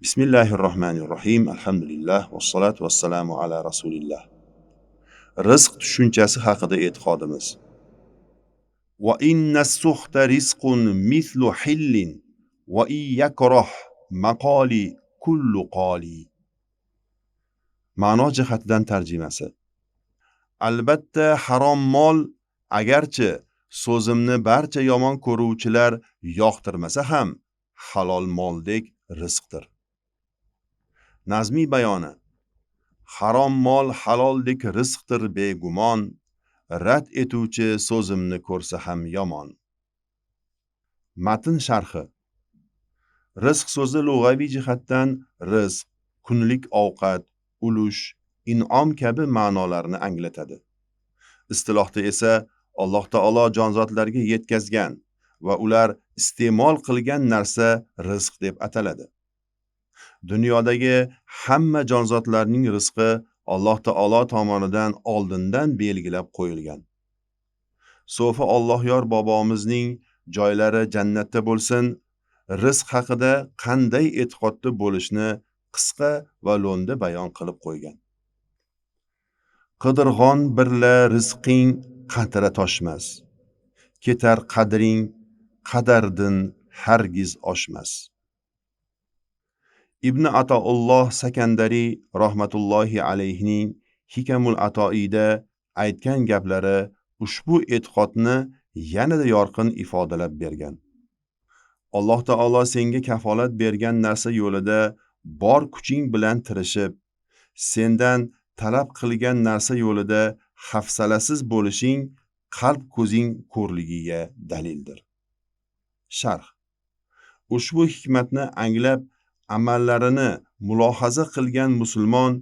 Bismillahirrohmanirrohim. Alhamdulillah. Vassalatu vassalamu ala rasulillah. Rizq tushunchasi haqida e'tiqodimiz. Va inna suhta rizqun mithlu hillin va iyakrah maqoli kullu qoli. Ma'no jihatidan tarjimasi. Albatta harom mol agarchi so'zimni barcha yomon ko'ruvchilar yoqtirmasa ham halol moldek rizqdir. Nazmiy bayoni. Harom mol haloldek rizqdir begumon, rad etuvchi so'zimni ko'rsa ham yomon. Matn sharhi. Rizq so'zi lug'aviy jihatdan rizq, kunlik ovqat, ulush, in'om kabi ma'nolarni anglatadi. Istilohda esa Alloh taolo jonzotlarga yetkazgan va ular iste'mol qilgan narsa rizq deb ataladi. Dunyodagi hamma jonzotlarning rizqi Alloh taolo tomonidan oldindan belgilab qo'yilgan. So'fi Allohyor bobomizning joylari jannatda bo'lsin, rizq haqida qanday e'tiqodda bo'lishni qisqa va lo'nda bayon qilib qo'ygan. Qidirg'on birla rizqing qatra toshmas. Ketar qadring qadardin hargiz oshmas. Ibn Ataulloh Sakandari rahmatullohi alayhining Hikamul Atoida aytgan gaplari ushbu e'tiqodni yanada yorqin ifodalab bergan. Alloh taolo senga kafolat bergan narsa yo'lida bor kuching bilan tirishib, sendan talab qilgan narsa yo'lida hafsalasiz bo'lishing qalb ko'zing ko'rligiga dalildir. Sharh. Ushbu hikmatni anglab amallarini mulohaza qilgan musulmon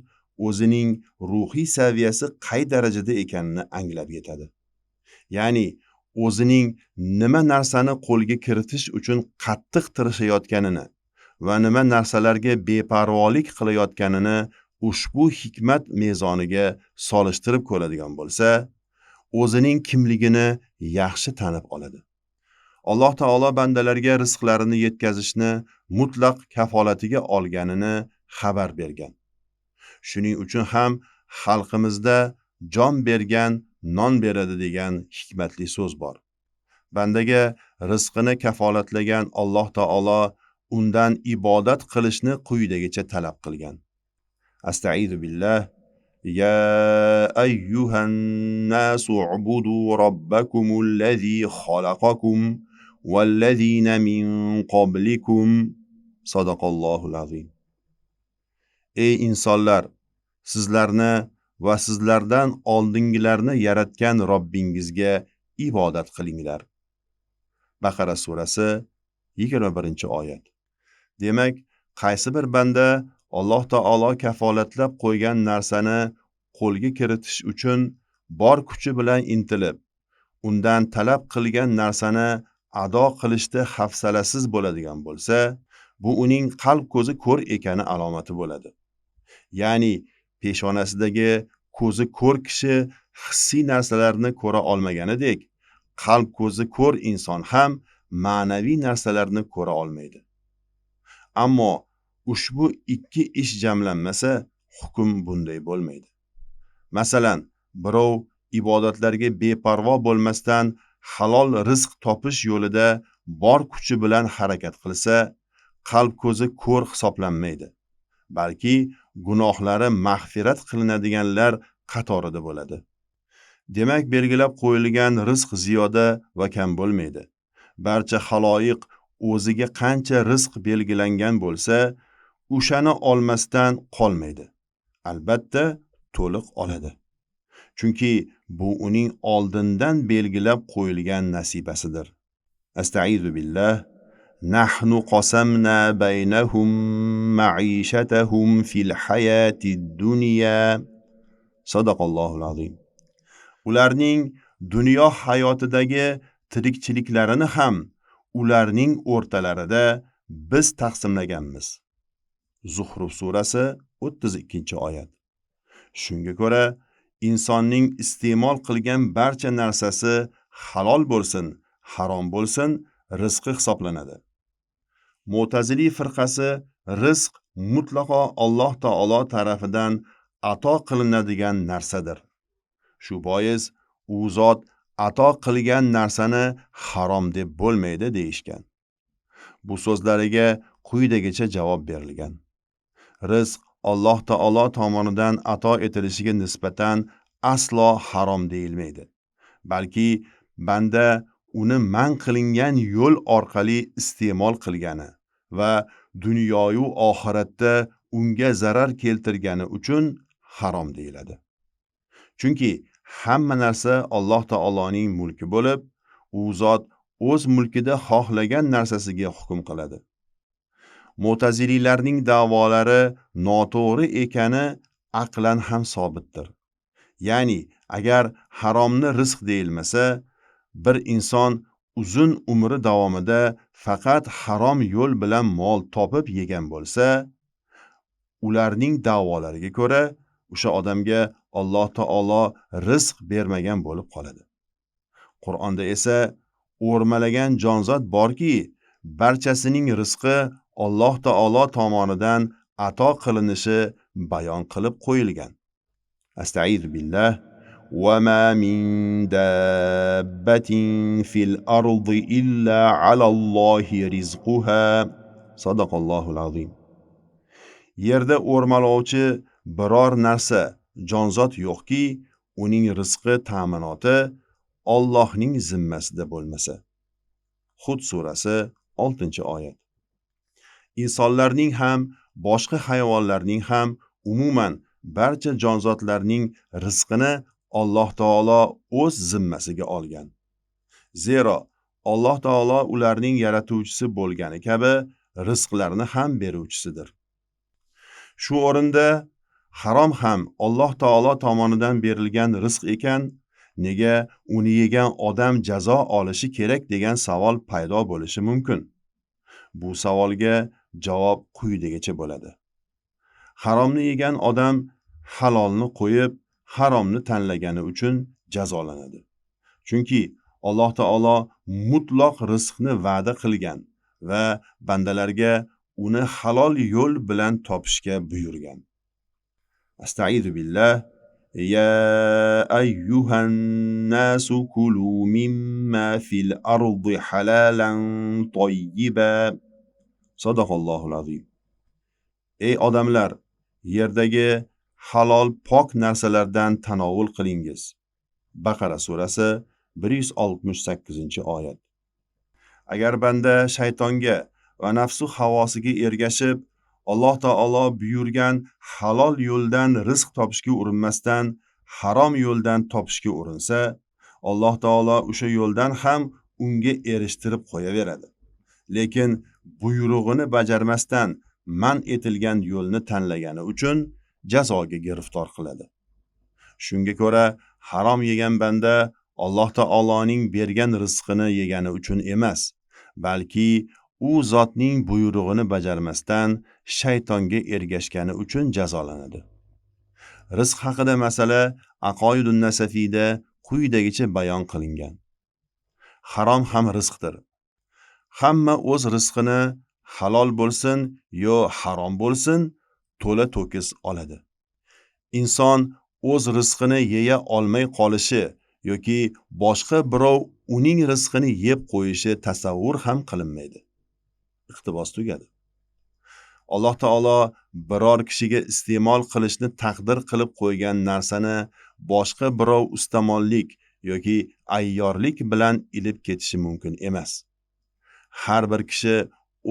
o'zining ruhiy saviyasi qay darajada ekanini anglab yetadi. Ya'ni o'zining nima narsani qo'lga kiritish uchun qattiq tirishayotganini va nima narsalarga beparvolik qilayotganini ushbu hikmat mezoniga solishtirib ko'radigan bo'lsa, o'zining kimligini yaxshi tanib oladi. Alloh taolo bandalarga rizqlarini yetkazishni mutlaq kafolatiga olganini xabar bergan. Shuning uchun ham xalqimizda jon bergan non beradi degan hikmatli so'z bor. Bandaga rizqini kafolatlagan Alloh taolo undan ibodat qilishni quyidagicha talab qilgan. Astaizu billah. Ya ayyuhan nasu ubudu robbakumul-lazi xalaqakum vallazina min qablikum. Sadaqallohul azim. Ey insonlar, sizlarni va sizlardan oldingilarni yaratgan Robbingizga ibodat qilinglar. Baqara surasi 21-oyat. Demak, qaysi bir banda Alloh taolo kafolatlab qo'ygan narsani qo'lga kiritish uchun bor kuchi bilan intilib, undan talab qilgan narsani ado qilishda hafsalasiz bo'ladigan bo'lsa, bu uning qalb ko'zi ko'r ekani alomati bo'ladi. Ya'ni peshonasidagi ko'zi ko'r kishi hissiy narsalarni ko'ra olmaganidek, qalb ko'zi ko'r inson ham ma'naviy narsalarni ko'ra olmaydi. Ammo ushbu ikki ish jamlanmasa, hukm bunday bo'lmaydi. Masalan, birov ibodatlarga beparvo bo'lmasdan halol rizq topish yo'lida bor kuchi bilan harakat qilsa, qalb ko'zi ko'r hisoblanmaydi, balki gunohlari mag'firat qilinadiganlar qatorida bo'ladi. Demak, belgilab qo'yilgan rizq ziyoda va kam bo'lmaydi. Barcha xaloyiq o'ziga qancha rizq belgilangan bo'lsa, o'shani olmasdan qolmaydi. Albatta, to'liq oladi. Chunki bu uning oldindan belgilab qo'yilgan nasibasidir. Astaizu billah. Nahnu qasamna baynahum ma'ishatahum fil hayatid dunya. Sadaqallohul azim. Ularning dunyo hayotidagi tirikchiliklarini ham ularning o'rtalarida biz taqsimlaganmiz. Zuhruf surasi 32-oyat. Shunga ko'ra, insonning iste'mol qilgan barcha narsasi halol bo'lsin, harom bo'lsin, rizqi hisoblanadi. Mo'tazili firqasi rizq mutlaqo Alloh taolo tarafidan ato qilinadigan narsadir. Shu bois u zot ato qilgan narsani harom deb bo'lmaydi deyishgan. Bu so'zlariga quyidagicha javob berilgan. Rizq Alloh taolo tomonidan ato etilishiga nisbatan aslo harom deyilmaydi. Balki banda uni man qilingan yo'l orqali iste'mol qilgani va dunyoyu oxiratda unga zarar keltirgani uchun harom deyiladi. Chunki hamma narsa Alloh taoloning mulki bo'lib, u zot o'z mulkida xohlagan narsasiga hukm qiladi. Mu'tazililarning da'volari noto'g'ri ekani aqlan ham sobitdir. Ya'ni agar haromni rizq deyilmasa, bir inson uzun umri davomida faqat harom yo'l bilan mol topib yegan bo'lsa, ularning da'volariga ko'ra o'sha odamga Alloh taolo rizq bermagan bo'lib qoladi. Qur'onda esa o'rmalagan jonzot borki, barchasining rizqi Alloh taolo tomonidan ato qilinishi bayon qilib qo'yilgan. Astag'firu billah. Va ma min dabbatin fil ardi illa alallohi rizquha. Sadaqallohul azim. Yerda o'rmalovchi biror narsa, jonzot yo'qki, uning rizqi ta'minoti Allohning zimmasida bo'lmasa. Hud surasi 6-oyat. insonlarning ham, boshqa hayvonlarning ham, umuman barcha jonzotlarning rizqini Alloh taolo o'z zimmasiga olgan. Zero Alloh taolo ularning yaratuvchisi bo'lgani kabi rizqlarni ham beruvchisidir. Shu o'rinda harom ham Alloh taolo tomonidan berilgan rizq ekan, nega uni yegan odam jazo olishi kerak degan savol paydo bo'lishi mumkin. Bu savolga javob quyidagicha bo'ladi. Haromni yegan odam halolni qo'yib, haromni tanlagani uchun jazolanadi. Chunki Alloh taolo mutloq rizqni va'da qilgan va bandalarga uni halol yo'l bilan topishga buyurgan. Astag'izu billah. Ya ayyuhan nasu kulu mimma fil ardi halalan tayyiba. Sadaqallohul azim. Ey odamlar, yerdagi halol pok narsalardan tanovul qilingiz. Baqara surasi 168-oyat. Agar banda shaytonga va nafsu havosiga ergashib, Alloh taolo buyurgan halol yo'ldan rizq topishga urinmasdan, harom yo'ldan topishga urinsa, Alloh taolo o'sha yo'ldan ham unga erishtirib qo'yaveradi. Lekin buyrug'ini bajarmasdan man etilgan yo'lni tanlagani uchun jazoga giriftor qiladi. Shunga ko'ra, harom yegan banda Alloh taoloning bergan rizqini yegani uchun emas, balki u zotning buyrug'ini bajarmasdan shaytonga ergashgani uchun jazolanadi. Rizq haqida masala Aqoidun Nasafiyda quyidagicha bayon qilingan. Harom ham rizqdir. Hamma o'z rizqini halol bo'lsin yo harom bo'lsin, to'la to'kis oladi. Inson o'z rizqini yeya olmay qolishi yoki boshqa birov uning rizqini yeb qo'yishi tasavvur ham qilinmaydi. Iqtibos tugadi. Alloh taolo biror kishiga iste'mol qilishni taqdir qilib qo'ygan narsani boshqa birov ustamonlik yoki ayyorlik bilan ilib ketishi mumkin emas. Har bir kishi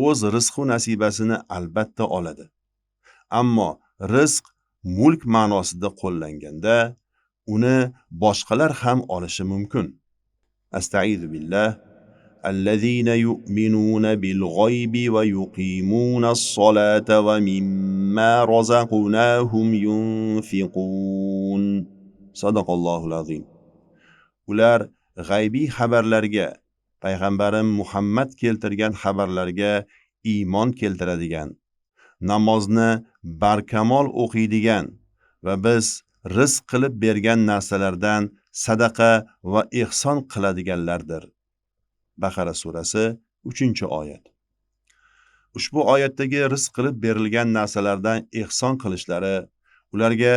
o'z rizq va nasibasini albatta oladi. Ammo rizq mulk ma'nosida qo'llanganda uni boshqalar ham olishi mumkin. Astag'izu billah. Allazina yu'minuna bil g'oybi va yuqimuna s-solata va mimma razaqnahum yunfiqun. Sadaqallohul azim. Ular g'aybiy xabarlarga, payg'ambarim Muhammad keltirgan xabarlarga iymon keltiradigan, namozni barkamol o'qiydigan va biz rizq qilib bergan narsalardan sadaqa va ihson qiladiganlardir. Baqara surasi 3-oyat. Ushbu oyatdagi rizq qilib berilgan narsalardan ehson qilishlari, ularga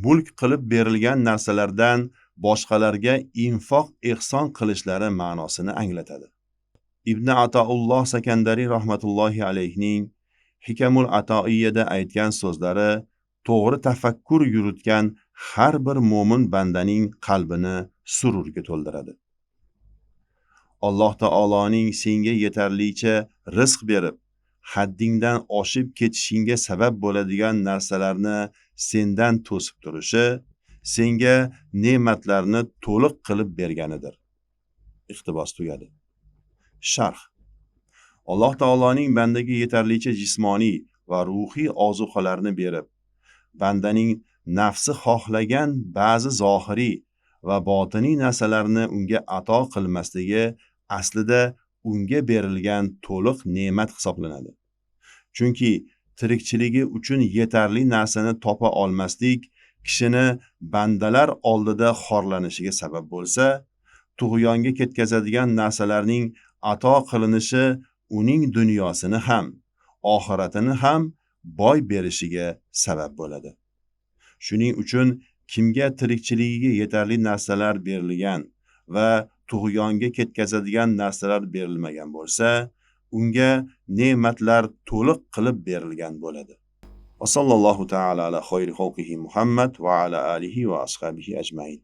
mulk qilib berilgan narsalardan boshqalarga infoq ehson qilishlari ma'nosini anglatadi. Ibn Ataulloh Sakandariy rahmatullohi alayhining Hikamul Atoiyada aytgan so'zlari to'g'ri tafakkur yuritgan har bir mo'min bandaning qalbini sururga to'ldiradi. Alloh taoloning senga yetarlicha rizq berib, haddingdan oshib ketishingga sabab bo'ladigan narsalarni sendan to'sib turishi, senga ne'matlarni to'liq qilib berganidir. Iqtibos tugadi. Sharh. Alloh taoloning bandaga yetarlicha jismoniy va ruhiy ozuqalarni berib, bandaning nafsi xohlagan ba'zi zohiriy va botiniy narsalarni unga ato qilmasligi aslida unga berilgan to'liq ne'mat hisoblanadi. Chunki tirikchiligi uchun yetarli narsani topa olmaslik kishini bandalar oldida xorlanishiga sabab bo'lsa, tug'yonga ketkazadigan narsalarning ato qilinishi uning dunyosini ham, oxiratini ham boy berishiga sabab bo'ladi. Shuning uchun kimga tirikchiligiga yetarli narsalar berilgan va tug'yonga ketkazadigan narsalar berilmagan bo'lsa, unga ne'matlar to'liq qilib berilgan bo'ladi. Va sallallohu ta'ala ala xayri xalqihi Muhammad va ala alihi va ashabihi ajmain.